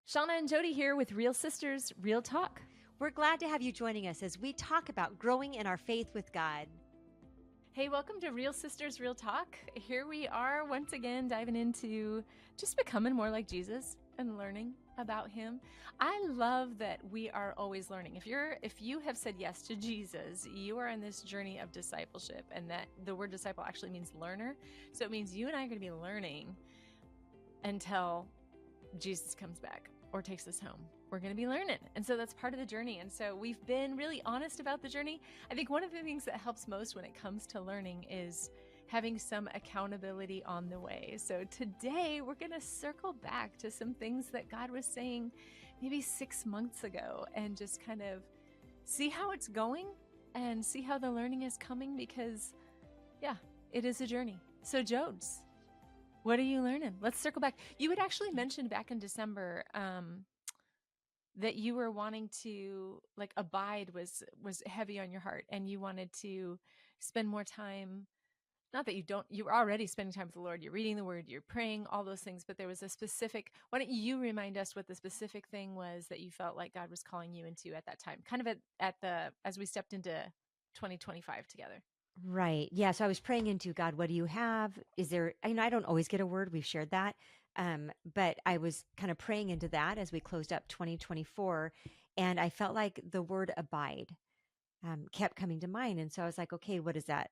Shawna and Jody here with Real Sisters, Real Talk. We're glad to have you joining us as we talk about growing in our faith with God. Hey, welcome to Real Sisters, Real Talk. Here we are once again diving into just becoming more like Jesus and learning about him. I love that we are always learning. If you have said yes to Jesus, you are on this journey of discipleship, and that the word disciple actually means learner. So it means you and I are going to be learning until Jesus comes back or takes us home. We're going to be learning. And so that's part of the journey. And so we've been really honest about the journey. I think one of the things that helps most when it comes to learning is having some accountability on the way. So today we're going to circle back to some things that God was saying maybe 6 months ago and just kind of see how it's going and see how the learning is coming, because yeah, it is a journey. So Jodes, what are you learning? Let's circle back. You had actually mentioned back in December that you were wanting to, like, abide was heavy on your heart, and you wanted to spend more time. Not that you were already spending time with the Lord. You're reading the Word, you're praying, all those things. But there was a specific. Why don't you remind us what the specific thing was that you felt like God was calling you into at that time, kind of as we stepped into 2025 together? Right. Yeah. So I was praying into God, what do you have? Is there, I don't always get a word. We've shared that. But I was kind of praying into that as we closed up 2024. And I felt like the word abide kept coming to mind. And so I was like, okay, what does that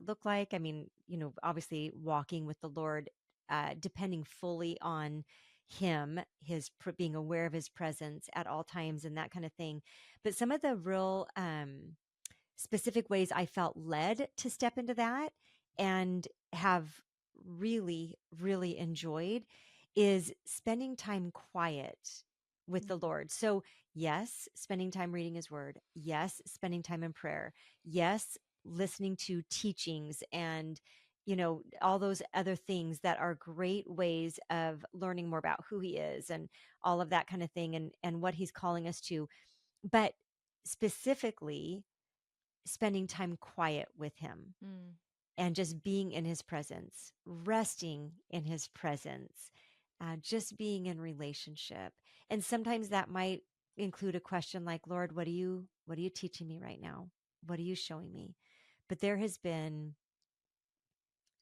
look like? I mean, obviously walking with the Lord, depending fully on him, being aware of his presence at all times and that kind of thing. But some of the real, specific ways I felt led to step into that and have really, really enjoyed is spending time quiet with the Lord. So, yes, spending time reading his word. Yes, spending time in prayer. Yes, listening to teachings and all those other things that are great ways of learning more about who he is and all of that kind of thing, and what he's calling us to. But specifically spending time quiet with him Mm. and just being in his presence, resting in his presence, just being in relationship. And sometimes that might include a question like, Lord, what are you teaching me right now? What are you showing me? But there has been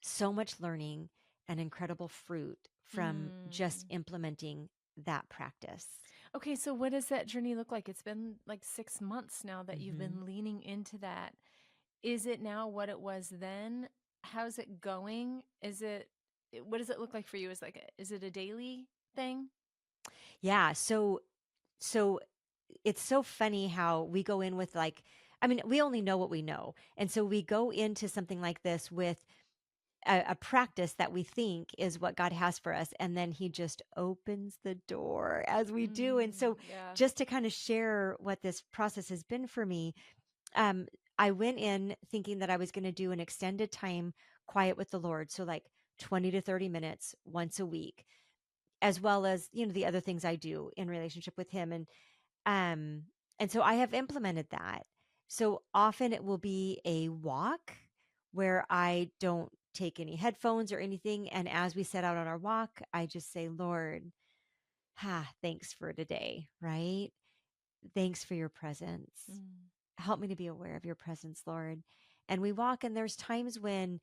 so much learning and incredible fruit from just Mm. implementing that practice. Okay, so what does that journey look like? It's been like 6 months now that you've hmm been leaning into that. Is it now what it was then? How's it going? What does it look like for you? Is it a daily thing? Yeah. So it's so funny how we go in with like, I mean, we only know what we know. And so we go into something like this with a practice that we think is what God has for us. And then he just opens the door as we do. And so Yeah. just to kind of share what this process has been for me, um, I went in thinking that I was going to do an extended time quiet with the Lord. So like 20 to 30 minutes once a week, as well as, the other things I do in relationship with him. Um, and so I have implemented that. So often it will be a walk where I don't take any headphones or anything. And as we set out on our walk, I just say, Lord, thanks for today, right? Thanks for your presence. Mm. Help me to be aware of your presence, Lord. And we walk, and there's times when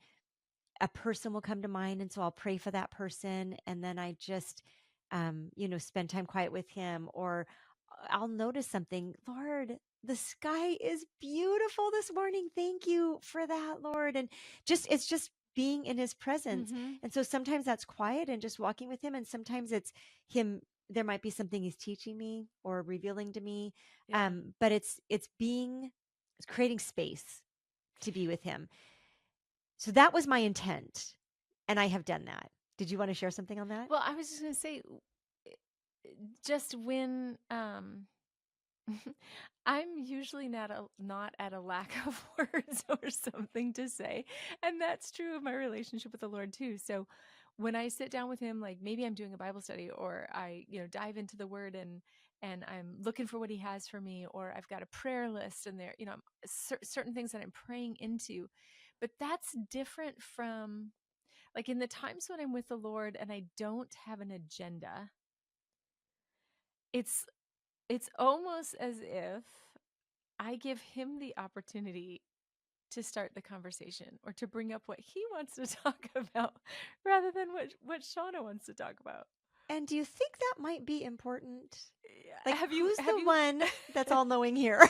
a person will come to mind. And so I'll pray for that person. And then I just, spend time quiet with him, or I'll notice something. Lord, the sky is beautiful this morning. Thank you for that, Lord. And it's just being in his presence. Mm-hmm. And so sometimes that's quiet and just walking with him. And sometimes it's him. There might be something he's teaching me or revealing to me. Yeah. But it's creating space to be with him. So that was my intent. And I have done that. Did you want to share something on that? Well, I was just going to say, just when I'm usually not at a lack of words or something to say, and that's true of my relationship with the Lord too. So when I sit down with him, like maybe I'm doing a Bible study, or I, dive into the word, and I'm looking for what he has for me, or I've got a prayer list, and there, certain things that I'm praying into. But that's different from, like, in the times when I'm with the Lord and I don't have an agenda, It's it's almost as if I give him the opportunity to start the conversation or to bring up what he wants to talk about rather than what Shauna wants to talk about. And do you think that might be important? Yeah. Like, Have you who's have the you one that's all knowing here?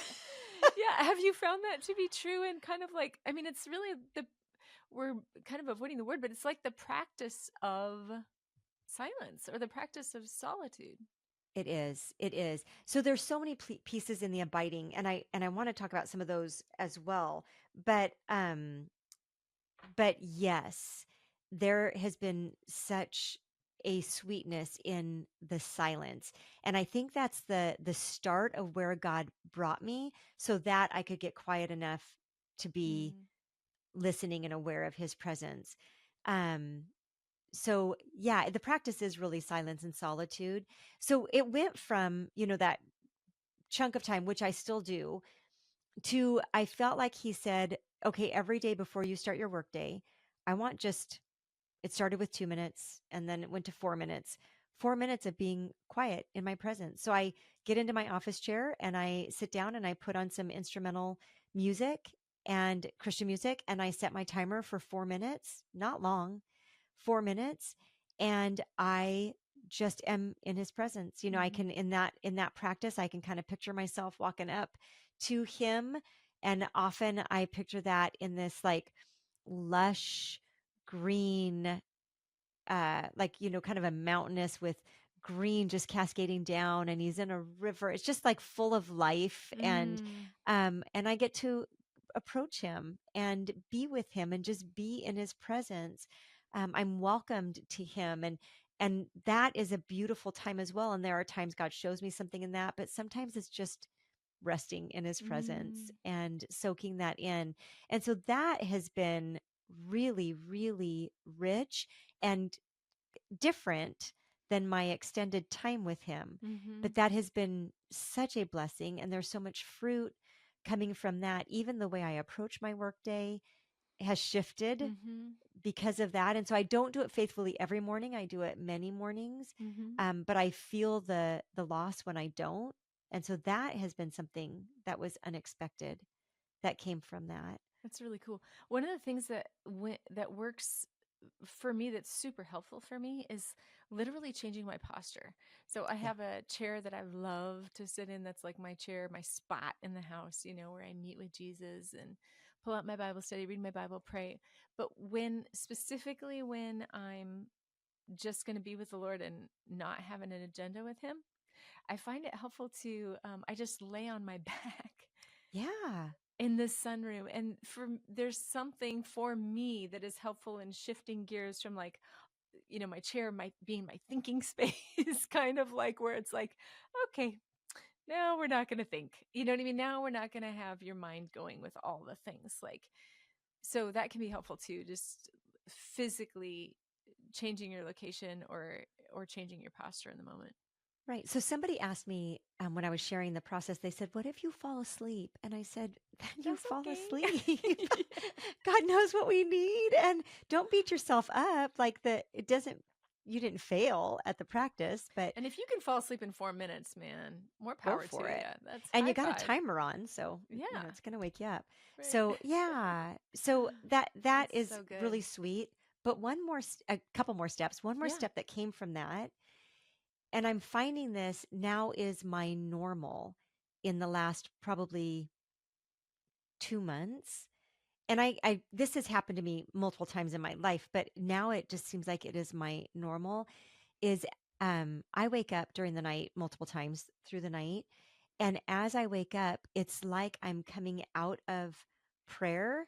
Yeah, have you found that to be true and kind of like, I mean, it's really the we're kind of avoiding the word, but it's like the practice of silence or the practice of solitude. It is. It is. So there's so many pieces in the abiding, and I want to talk about some of those as well. But but yes, there has been such a sweetness in the silence. And I think that's the start of where God brought me so that I could get quiet enough to be Mm, listening and aware of his presence. Um so yeah, the practice is really silence and solitude. So it went from, that chunk of time, which I still do, to I felt like he said, okay, every day before you start your workday, I want just it started with 2 minutes and then it went to 4 minutes. 4 minutes of being quiet in my presence. So I get into my office chair and I sit down and I put on some instrumental music and Christian music and I set my timer for 4 minutes, not long, 4 minutes. And I just am in his presence. I mhm, can in that practice, I can kind of picture myself walking up to him. And often I picture that in this like lush green, like, kind of a mountainous with green just cascading down, and he's in a river. It's just like full of life. mm, And I get to approach him and be with him and just be in his presence. I'm welcomed to him, and that is a beautiful time as well. And there are times God shows me something in that, but sometimes it's just resting in his presence mm, and soaking that in. And so that has been really, really rich and different than my extended time with him. But mhm, that has been such a blessing. And there's so much fruit coming from that. Even the way I approach my workday has shifted mhm, because of that. And so I don't do it faithfully every morning. I do it many mornings. mhm. But I feel the loss when I don't. And so that has been something that was unexpected that came from that. That's really cool. One of the things that works for me that's super helpful for me is literally changing my posture. So I Yeah. have a chair that I love to sit in that's like my chair, my spot in the house, where I meet with Jesus and pull out my Bible study, read my Bible, pray. But specifically when I'm just going to be with the Lord and not having an agenda with him, I find it helpful to I just lay on my back Yeah. in the sunroom, and there's something for me that is helpful in shifting gears from like, my chair might being my thinking space, kind of like where it's like, okay, now we're not going to think, you know what I mean, now we're not going to have your mind going with all the things, like, so that can be helpful too, just physically changing your location or changing your posture in the moment. Right. So somebody asked me, when I was sharing the process, they said, "What if you fall asleep?" And I said, "Then you That's fall asleep. okay. Yeah. God knows what we need, and don't beat yourself up. Like it doesn't. You didn't fail at the practice, but And if you can fall asleep in 4 minutes, man, more go power to for you. it. That's And you high got a five. timer on, so Yeah. it's going to wake you up. Right. So yeah. So that That's is so good. really sweet. But a couple more steps. One more Yeah. step that came from that, and I'm finding this now is my normal in the last probably 2 months. And I this has happened to me multiple times in my life, but now it just seems like it is my normal. Is I wake up during the night multiple times through the night, and as I wake up, it's like I'm coming out of prayer.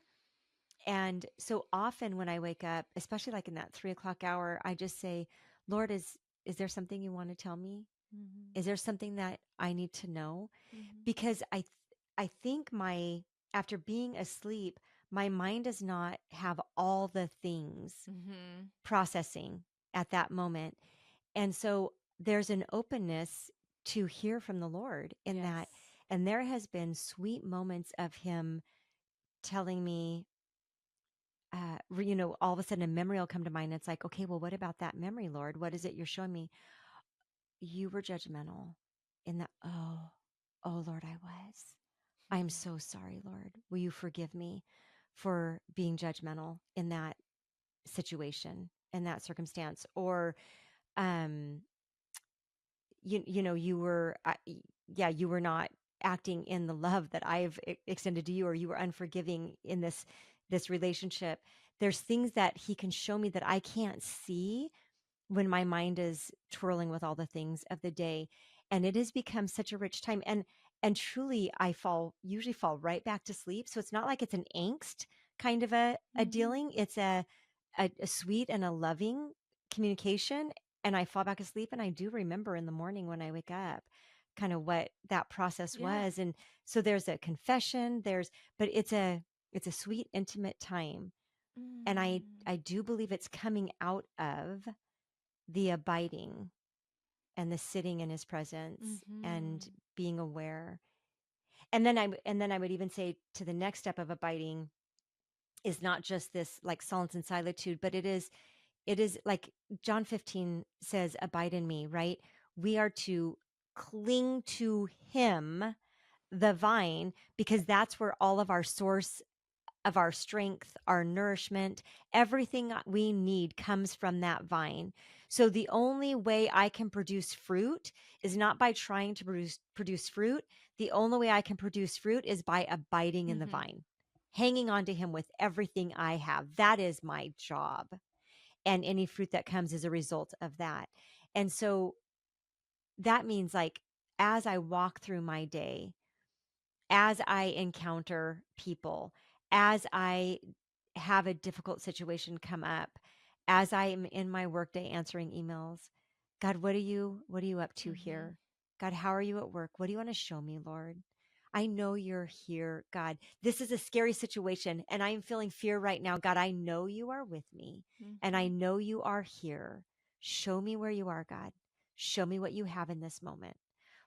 And so often when I wake up, especially like in that 3 o'clock hour, I just say, "Lord, is there something you want to tell me? Mm-hmm. Is there something that I need to know?" Mm-hmm. Because I think my after being asleep, my mind does not have all the things Mm-hmm. processing at that moment. And so there's an openness to hear from the Lord in Yes. that. And there has been sweet moments of him telling me, all of a sudden a memory will come to mind. It's like, okay, well, what about that memory, Lord? What is it you're showing me? You were judgmental. in the, oh Lord, I was. I'm so sorry, Lord. Will you forgive me for being judgmental in that situation, in that circumstance? Or, um, you know, you were not acting in the love that I've extended to you, or you were unforgiving in this relationship. There's things that he can show me that I can't see when my mind is twirling with all the things of the day, and it has become such a rich time. And truly, I usually fall right back to sleep. So it's not like it's an angst kind of a Mm-hmm. dealing. It's a sweet and a loving communication, and I fall back asleep, and I do remember in the morning when I wake up kind of what that process Yeah. was. And so there's a confession, but it's a sweet intimate time, and Mm. I do believe it's coming out of the abiding and the sitting in his presence and Mm-hmm. being aware. And then I would even say to the next step of abiding is not just this like silence and solitude, but it is like John 15 says, abide in me, right? We are to cling to him, the vine, because that's where all of our source of our strength, our nourishment, everything we need comes from that vine. So the only way I can produce fruit is not by trying to produce fruit. The only way I can produce fruit is by abiding in the Mm-hmm. vine, hanging on to him with everything I have. That is my job. And any fruit that comes is a result of that. And so that means, like, as I walk through my day, as I encounter people, as I have a difficult situation come up, as I am in my workday answering emails, God, what are you up to Mm-hmm. here? God, how are you at work? What do you want to show me, Lord? I know you're here, God. This is a scary situation and I am feeling fear right now. God, I know you are with me and I Mm-hmm. know you are here. Show me where you are, God. Show me what you have in this moment,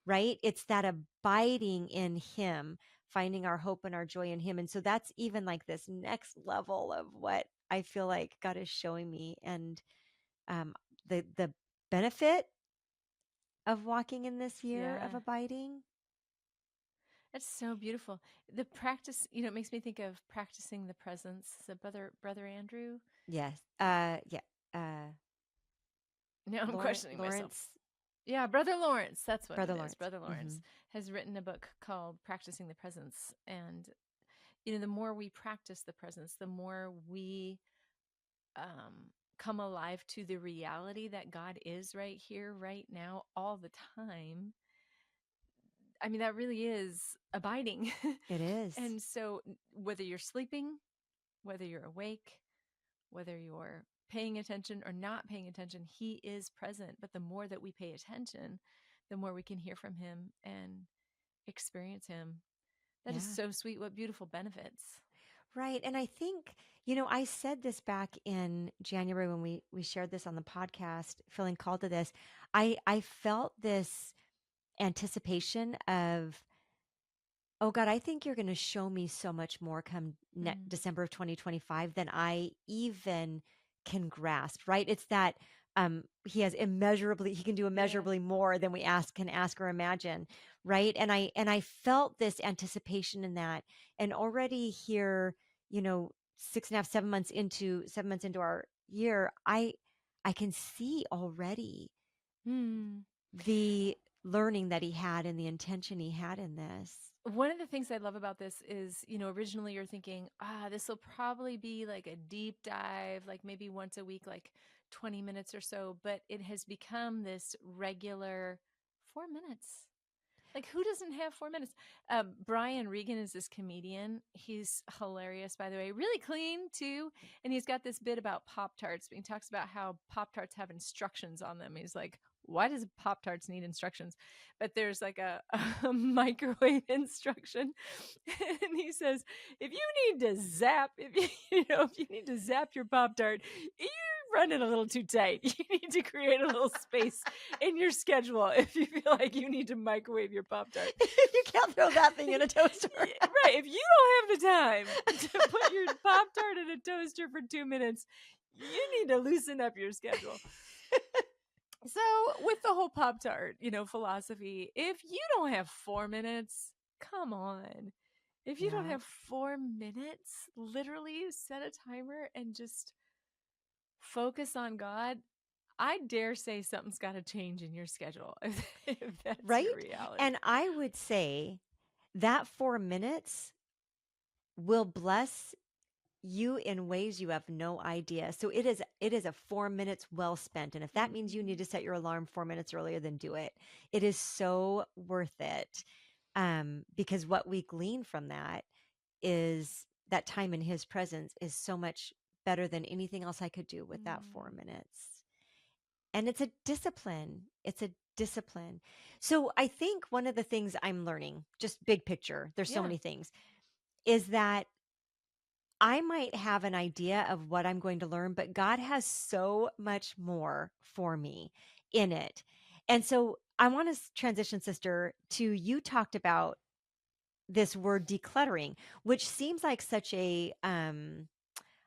right? It's that abiding in him, finding our hope and our joy in him. And so that's even like this next level of what I feel like God is showing me. And um, the benefit of walking in this year of Yeah. abiding. That's so beautiful. The practice, it makes me think of practicing the presence. So brother Andrew. Yes. Yeah. Uh, Now I'm questioning myself. Lawrence, Yeah, Brother Lawrence. That's what Brother it is. Lawrence. Brother Hmm. Lawrence has written a book called Practicing the Presence. And, the more we practice the presence, the more we come alive to the reality that God is right here, right now, all the time. I mean, that really is abiding. It is. And so, whether you're sleeping, whether you're awake, whether you're paying attention or not paying attention, he is present. But the more that we pay attention, the more we can hear from him and experience him. That is Yeah. so sweet. What beautiful benefits. Right. And I think, I said this back in January when we shared this on the podcast, feeling called to this. I felt this anticipation of, oh God, I think you're going to show me so much more come Mm. December of 2025 than I even can grasp, right? It's that he can do Yeah. immeasurably more than we can ask or imagine, right? And I felt this anticipation in that. And already here, 6.5, 7 months into our year, I can see already Mm. the learning that he had and the intention he had in this. One of the things I love about this is, originally you're thinking, this will probably be like a deep dive, like maybe once a week, like 20 minutes or so, but it has become this regular 4 minutes. Like, who doesn't have 4 minutes? Brian Regan is this comedian. He's hilarious, by the way, really clean too. And he's got this bit about Pop Tarts. He talks about how Pop Tarts have instructions on them. He's like, why does Pop Tarts need instructions? But there's like a microwave instruction. And he says, if you need to zap, if you need to zap your Pop Tart, you're running a little too tight. You need to create a little space in your schedule if you feel like you need to microwave your Pop Tart. You can't throw that thing in a toaster. Right. If you don't have the time to put your Pop Tart in a toaster for 2 minutes, you need to loosen up your schedule. So, with the whole Pop Tart, philosophy, if you don't have 4 minutes, come on. If you don't Yeah. have 4 minutes, literally set a timer and just focus on God. I dare say something's got to change in your schedule if that's Right? your reality. And I would say that 4 minutes will bless you in ways you have no idea. So it is a 4 minutes well spent. And if that means you need Mhm. to set your alarm 4 minutes earlier, then do it. It is so worth it. Because what we glean from that is that time in his presence is so much better than anything else I could do with that four Mm. minutes. And it's a discipline. It's a discipline. So I think one of the things I'm learning, just big picture, there's so Yeah. many things, is that I might have an idea of what I'm going to learn, but God has so much more for me in it. And so I want to transition, sister, to you talked about this word decluttering, which seems like such a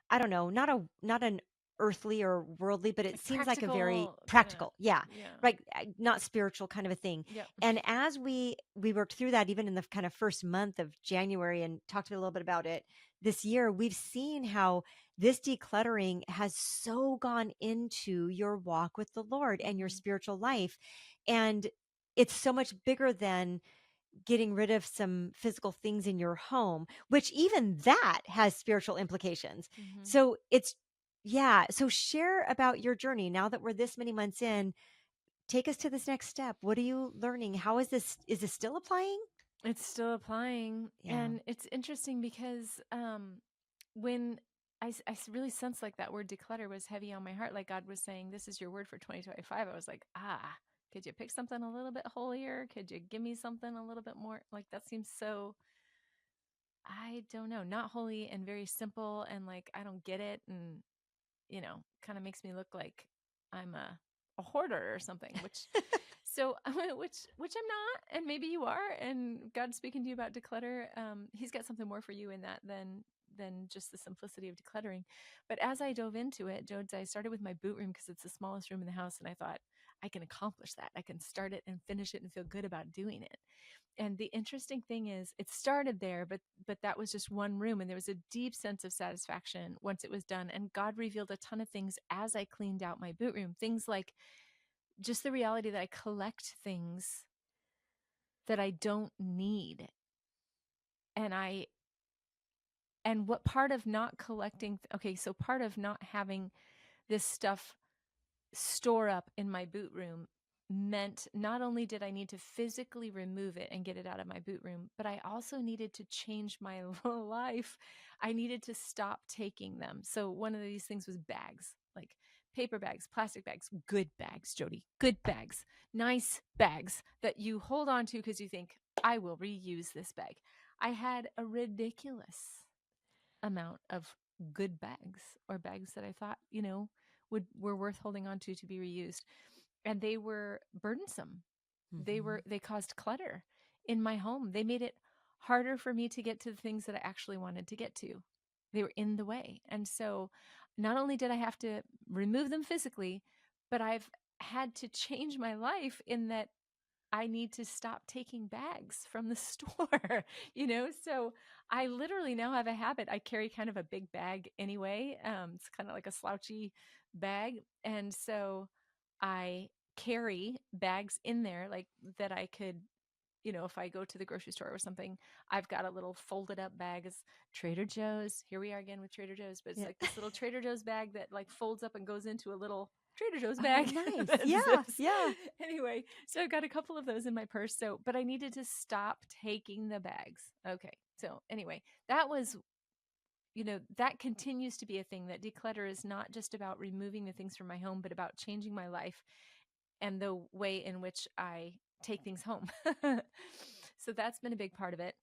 I don't know, not an earthly or worldly, but it Like seems like a very practical kind of, practical, yeah, yeah. right, not spiritual kind of a thing. Yep. And as we worked through that, even in the kind of first month of January, and talked a little bit about it this year, we've seen how this decluttering has so gone into your walk with the Lord and your Mhm. spiritual life, and it's so much bigger than getting rid of some physical things in your home, which even that has spiritual implications. Mhm. So it's, yeah. So share about your journey now that we're this many months in. Take us to this next step. What are you learning? How is this still applying? It's still applying, Yeah. and it's interesting because when really sensed like that word declutter was heavy on my heart, like God was saying, "This is your word for 2025." I was like, could you pick something a little bit holier? Could you give me something a little bit more? Like that seems so, I don't know, not holy and very simple, and like I don't get it, and kind of makes me look like I'm a hoarder or something, which so which I'm not, and maybe you are, and God's speaking to you about declutter. He's got something more for you in that than just the simplicity of decluttering. But as I dove into it, Jodes, I started with my boot room because it's the smallest room in the house, and I thought I can accomplish that. I can start it and finish it and feel good about doing it. And the interesting thing is it started there, but that was just one room, and there was a deep sense of satisfaction once it was done. And God revealed a ton of things as I cleaned out my boot room, things like just the reality that I collect things that I don't need. And what part of not collecting, okay, so part of not having this stuff store up in my boot room meant not only did I need to physically remove it and get it out of my boot room, but I also needed to change my life. I needed to stop taking them. So one of these things was bags, like paper bags, plastic bags, good bags, Jody, good bags, nice bags that you hold on to because you think, I will reuse this bag. I had a ridiculous amount of good bags, or bags that I thought, were worth holding on to be reused. And they were burdensome. Hmm. They caused clutter in my home. They made it harder for me to get to the things that I actually wanted to get to. They were in the way. And so not only did I have to remove them physically, but I've had to change my life in that I need to stop taking bags from the store. So I literally now have a habit. I carry kind of a big bag anyway. It's kind of like a slouchy bag. And so I carry bags in there like that I could, if I go to the grocery store or something, I've got a little folded up bag. It's Trader Joe's. Here we are again with Trader Joe's, but it's Yeah. like this little Trader Joe's bag that like folds up and goes into a little Trader Joe's Oh, bag nice. that Yeah. zips. Yeah. Anyway, so I've got a couple of those in my purse. So, but I needed to stop taking the bags. Okay. So anyway, that was, that continues to be a thing, that declutter is not just about removing the things from my home, but about changing my life and the way in which I take things home. So that's been a big part of it.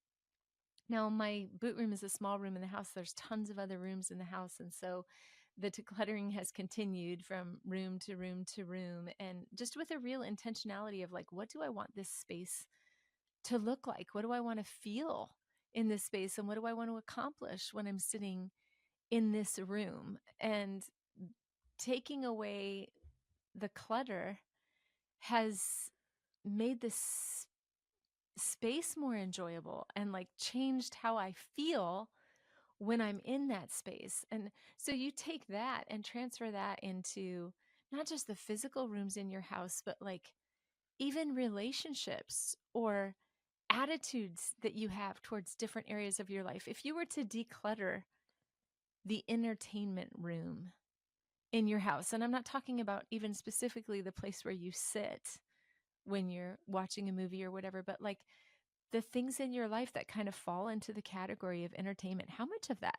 Now, my boot room is a small room in the house. There's tons of other rooms in the house. And so the decluttering has continued from room to room to room, and just with a real intentionality of like, what do I want this space to look like? What do I want to feel in this space? And what do I want to accomplish when I'm sitting in this room? And taking away the clutter has made this space more enjoyable and like changed how I feel when I'm in that space. And so you take that and transfer that into not just the physical rooms in your house, but like even relationships or attitudes that you have towards different areas of your life. If you were to declutter the entertainment room in your house, and I'm not talking about even specifically the place where you sit when you're watching a movie or whatever, but like the things in your life that kind of fall into the category of entertainment, how much of that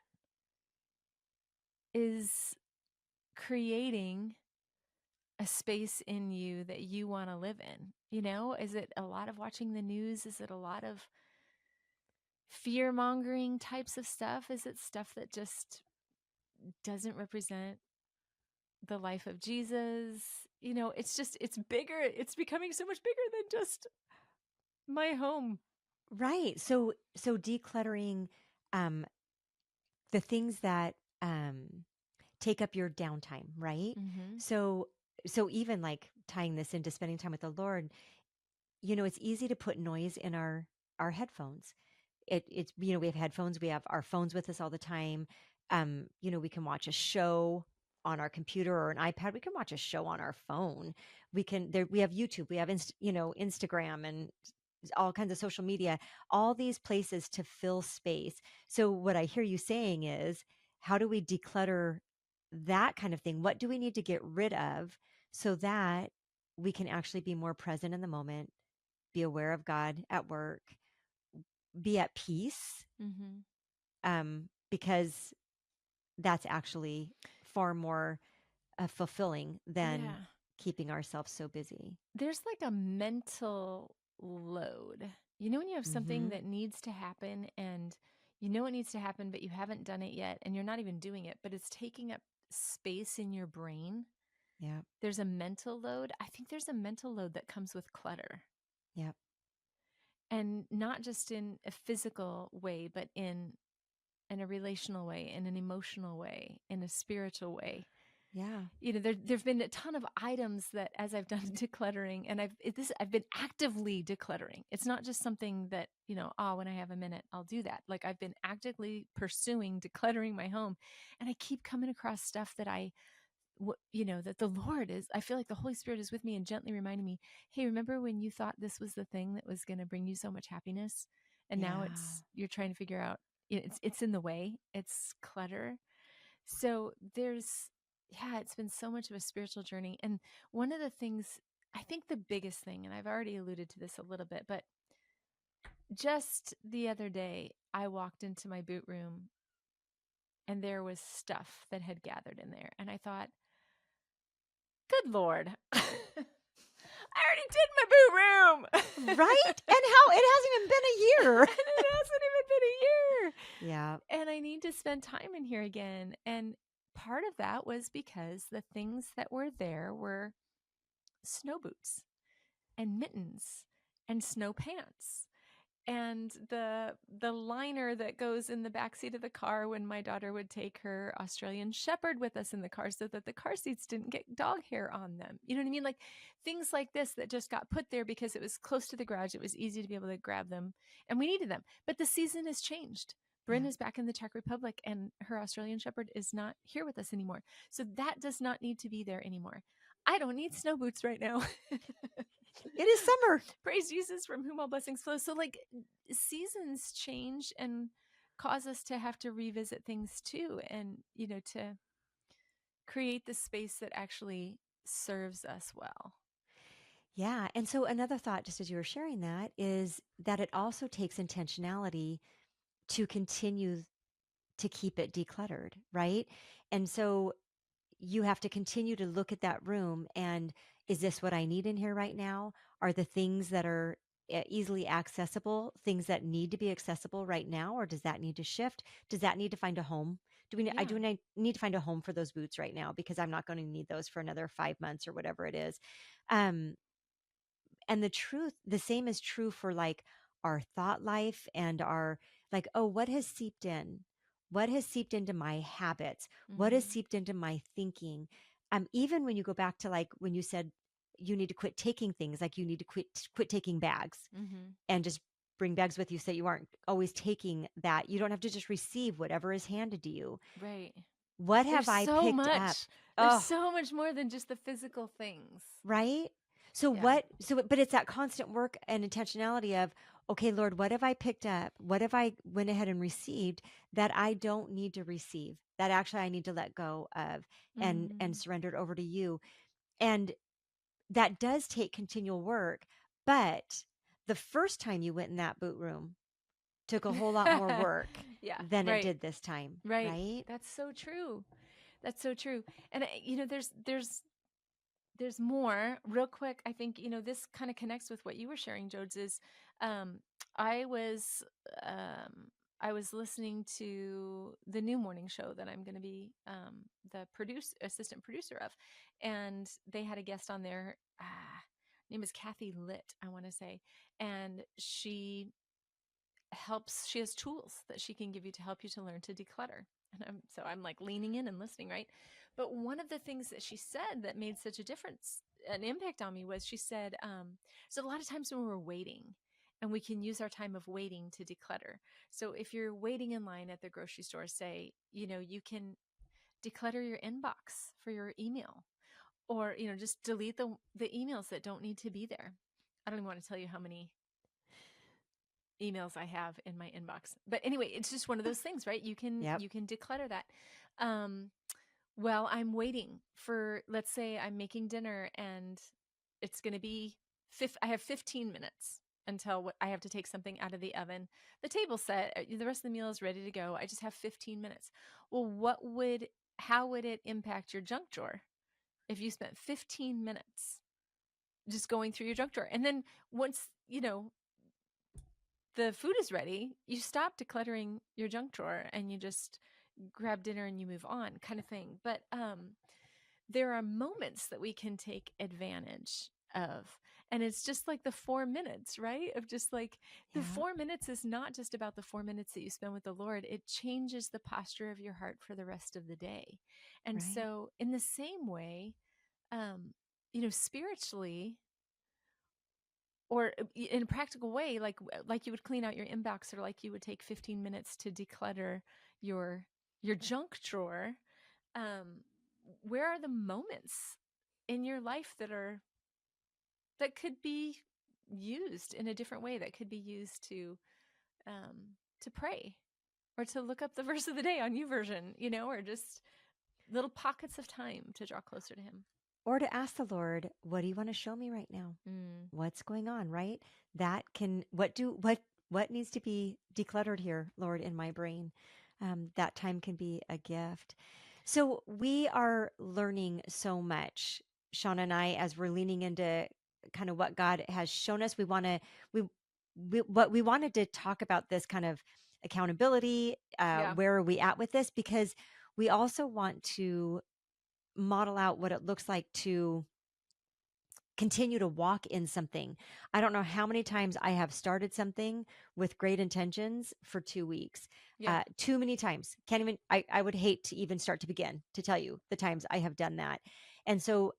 is creating a space in you that you want to live in? You know, is it a lot of watching the news? Is it a lot of fear mongering types of stuff? Is it stuff that just doesn't represent the life of Jesus? You know, it's just, it's bigger. It's becoming so much bigger than just my home. Right. So decluttering um the things that take up your downtime, right? Mm-hmm. So so even like tying this into spending time with the Lord, it's easy to put noise in our headphones. It's we have headphones, we have our phones with us all the time. We can watch a show on our computer or an iPad. We can watch a show on our phone. We have YouTube, we have Instagram and all kinds of social media, all these places to fill space. So what I hear you saying is, how do we declutter that kind of thing? What do we need to get rid of so that we can actually be more present in the moment, be aware of God at work, be at peace, Mm-hmm. because that's actually far more fulfilling than Yeah. keeping ourselves so busy. There's like a mental load. You know, when you have something Mm-hmm. that needs to happen and you know it needs to happen, but you haven't done it yet and you're not even doing it, but it's taking up space in your brain. Yep. There's a mental load. I think there's a mental load that comes with clutter, Yep. and not just in a physical way, but in a relational way, in an emotional way, in a spiritual way. Yeah. You know, there've been a ton of items that as I've done decluttering, and I've been actively decluttering. It's not just something that, when I have a minute I'll do that. Like, I've been actively pursuing decluttering my home, and I keep coming across stuff that that the Lord is, I feel like the Holy Spirit is with me and gently reminding me, hey, remember when you thought this was the thing that was going to bring you so much happiness, and now Yeah. you're trying to figure out, it's in the way, it's clutter. So yeah, it's been so much of a spiritual journey. And one of the things, I think the biggest thing, and I've already alluded to this a little bit, but just the other day, I walked into my boot room and there was stuff that had gathered in there. And I thought, good Lord, I already did my boot room. Right? And how it hasn't even been a year. And it hasn't even been a year. Yeah. And I need to spend time in here again. And part of that was because the things that were there were snow boots and mittens and snow pants and the liner that goes in the back seat of the car when my daughter would take her Australian Shepherd with us in the car so that the car seats didn't get dog hair on them. You know what I mean? Like things like this that just got put there because it was close to the garage. It was easy to be able to grab them and we needed them. But the season has changed. Bryn Yeah. is back in the Czech Republic and her Australian Shepherd is not here with us anymore. So that does not need to be there anymore. I don't need snow boots right now. It is summer. Praise Jesus, from whom all blessings flow. So, like, seasons change and cause us to have to revisit things too, and, to create the space that actually serves us well. Yeah. And so another thought, just as you were sharing that, is that it also takes intentionality to continue to keep it decluttered, right? And so you have to continue to look at that room and, is this what I need in here right now? Are the things that are easily accessible things that need to be accessible right now, or does that need to shift? Does that need to find a home? Yeah. Do I need to find a home for those boots right now, because I'm not going to need those for another 5 months or whatever it is. Um, and the same is true for like our thought life and our, like, oh, what has seeped in? What has seeped into my habits? What has Mm-hmm. seeped into my thinking? Even when you go back to like when you said you need to quit taking things, like you need to quit taking bags Mm-hmm. and just bring bags with you so that you aren't always taking that. You don't have to just receive whatever is handed to you. Right. What There's have I so picked up? much. There's Oh, so much more than just the physical things. right? So Yeah. but it's that constant work and intentionality of, okay, Lord, what have I picked up? What have I went ahead and received that I don't need to receive, that actually I need to let go of and Mm-hmm. surrender it over to you? And that does take continual work, but the first time you went in that boot room took a whole lot more work Yeah. than it Right. did this time, Right. right? That's so true. That's so true. And there's more real quick. I think, this kind of connects with what you were sharing, Jodes, is um, I was I was listening to the new morning show that I'm going to be the assistant producer of, and they had a guest on there. Name is Kathy Litt, I want to say, and she has tools that she can give you to help you to learn to declutter. And I'm like leaning in and listening, right? But one of the things that she said that made such a difference, an impact on me, was she said, so a lot of times when we're waiting, and we can use our time of waiting to declutter. So if you're waiting in line at the grocery store, say, you can declutter your inbox for your email, or, just delete the emails that don't need to be there. I don't even want to tell you how many emails I have in my inbox. But anyway, it's just one of those things, right? You can Yep. you can declutter that. Um, well, I'm waiting for, let's say I'm making dinner and it's going to be I have 15 minutes until I have to take something out of the oven. The table's set, the rest of the meal is ready to go. I just have 15 minutes. Well, how would it impact your junk drawer if you spent 15 minutes just going through your junk drawer? And then once, the food is ready, you stop decluttering your junk drawer and you just grab dinner and you move on, kind of thing. But there are moments that we can take advantage of. And it's just like the 4 minutes, right? Of just like the Yeah. 4 minutes is not just about the 4 minutes that you spend with the Lord, it changes the posture of your heart for the rest of the day. And Right. so, in the same way, um, spiritually, or in a practical way, like you would clean out your inbox, or like you would take 15 minutes to declutter your junk drawer. um where are the moments in your life that could be used in a different way, that could be used to pray, or to look up the verse of the day on YouVersion, or just little pockets of time to draw closer to him. Or to ask the Lord, what do you want to show me right now? Mm. What's going on, right? That can, what needs to be decluttered here, Lord, in my brain? That time can be a gift. So we are learning so much, Shauna and I, as we're leaning into kind of what God has shown us. We, what we wanted to talk about, this kind of accountability. Yeah. Where are we at with this? Because we also want to model out what it looks like to continue to walk in something. I don't know how many times I have started something with great intentions for 2 weeks. Yeah. Too many times. Can't even, I would hate to even start to begin to tell you the times I have done that. And so,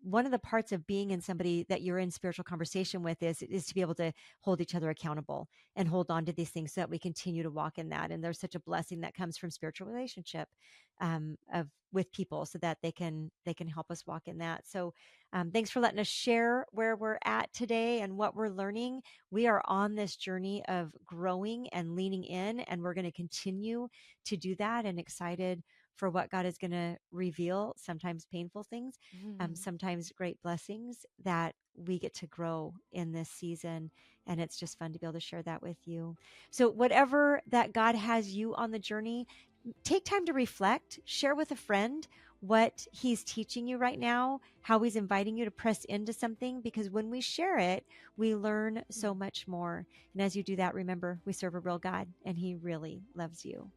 one of the parts of being in somebody that you're in spiritual conversation with is to be able to hold each other accountable and hold on to these things so that we continue to walk in that. And there's such a blessing that comes from spiritual relationship, of with people, so that they can help us walk in that. So, thanks for letting us share where we're at today and what we're learning. We are on this journey of growing and leaning in, and we're going to continue to do that, and excited for what God is going to reveal, sometimes painful things, Mm-hmm. sometimes great blessings that we get to grow in this season. And it's just fun to be able to share that with you. So, whatever that God has you on the journey, take time to reflect, share with a friend what he's teaching you right now, how he's inviting you to press into something, because when we share it, we learn so much more. And as you do that, remember, we serve a real God and he really loves you.